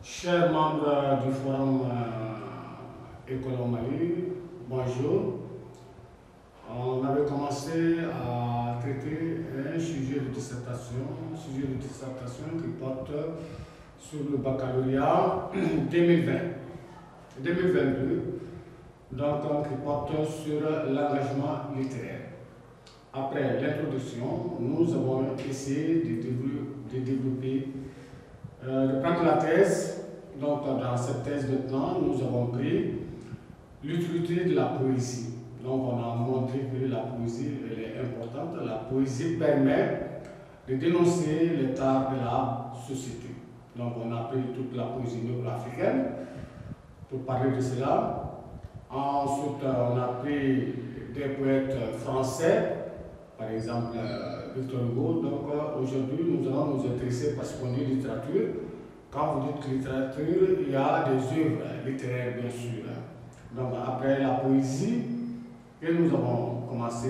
Chers membres du Forum École au Mali, bonjour. On avait commencé à traiter un sujet de dissertation qui porte sur le baccalauréat 2022, donc qui porte sur l'engagement littéraire. Après l'introduction, nous avons essayé de prendre la thèse. Donc, dans cette thèse maintenant, nous avons pris l'utilité de la poésie. Donc, on a montré que la poésie elle est importante. La poésie permet de dénoncer l'état de la société. Donc, on a pris toute la poésie négro-africaine pour parler de cela. Ensuite, on a pris des poètes français, par exemple Victor Hugo. Donc, aujourd'hui, nous allons nous intéresser parce qu'on dit littérature. Quand vous dites littérature, il y a des œuvres littéraires, bien sûr. Donc, après la poésie, que nous avons commencé,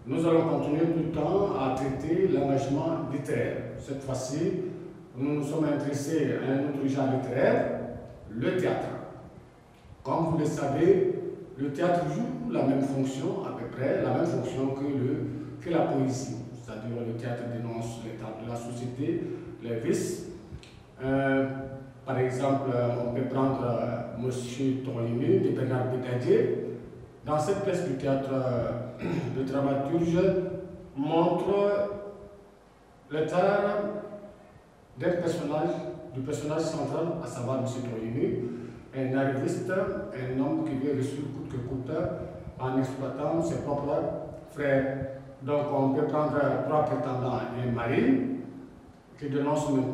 nous allons continuer tout le temps à traiter l'engagement littéraire. Cette fois-ci, nous nous sommes intéressés à un autre genre littéraire, le théâtre. Comme vous le savez, le théâtre joue la même fonction, à peu près, la même fonction que la poésie. C'est-à-dire le théâtre dénonce l'état de la société, les vices. Par exemple, on peut prendre M. Torini de Bernard Bédadier. Dans cette pièce du théâtre, le dramaturge montre l'état du personnage central, à savoir M. Torini, un arriviste, un homme qui veut réussir coûte que coûte en exploitant ses propres frères. Donc on peut prendre trois prétendants et un mari qui dénonce une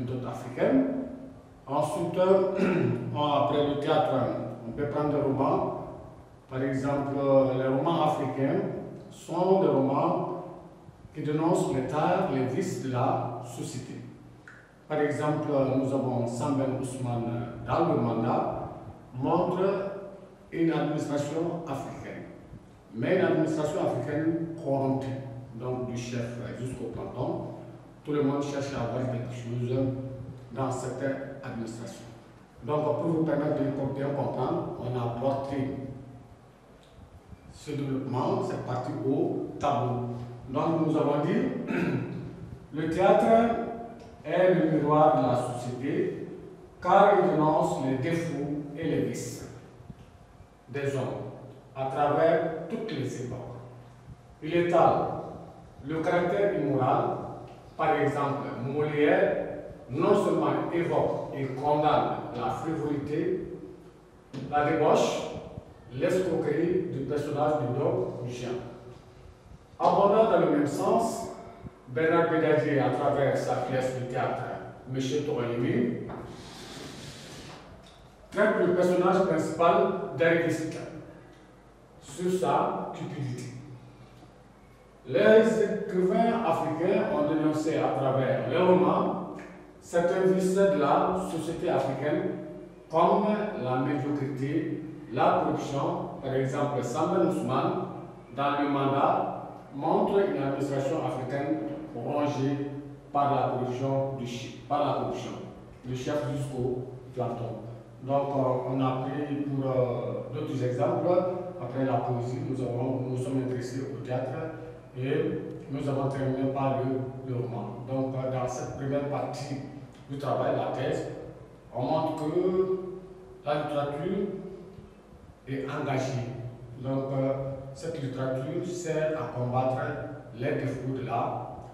dot africaine. Ensuite, après le théâtre, on peut prendre des romans. Par exemple, les romans africains sont des romans qui dénoncent l'état, les vices de la société. Par exemple, nous avons Sambène Ousmane dans le mandat, montre une administration africaine, mais une administration africaine corrompue, donc du chef jusqu'au planton. Tout le monde cherche à avoir quelque chose dans cette administration. Donc, pour vous permettre de bien comprendre, on a porté ce développement, cette partie au tableau. Donc, nous avons dit, le théâtre est le miroir de la société, car il dénonce les défauts et les vices des hommes à travers toutes les époques. Il étale le caractère immoral. Par exemple, Molière non seulement évoque et condamne la frivolité, la débauche, l'escroquerie du personnage du dog du chien. Abondant dans le même sens, Bernard Bédadier, à travers sa pièce de théâtre M. Torini, traite le personnage principal d'arriviste sur sa cupidité. Les écrivains africains ont dénoncé à travers les romans certains vices de la société africaine comme la médiocrité, la corruption. Par exemple, Sambène Ousmane, dans le mandat, montre une administration africaine rongée par la corruption, du chef jusqu'au planton. Donc, on a pris pour d'autres exemples. Après la poésie, nous sommes intéressés au théâtre et nous avons terminé par le roman. Donc, dans cette première partie du travail, la thèse, on montre que la littérature est engagée. Donc, cette littérature sert à combattre les défauts de la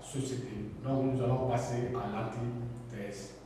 société. Donc, nous allons passer à l'antithèse.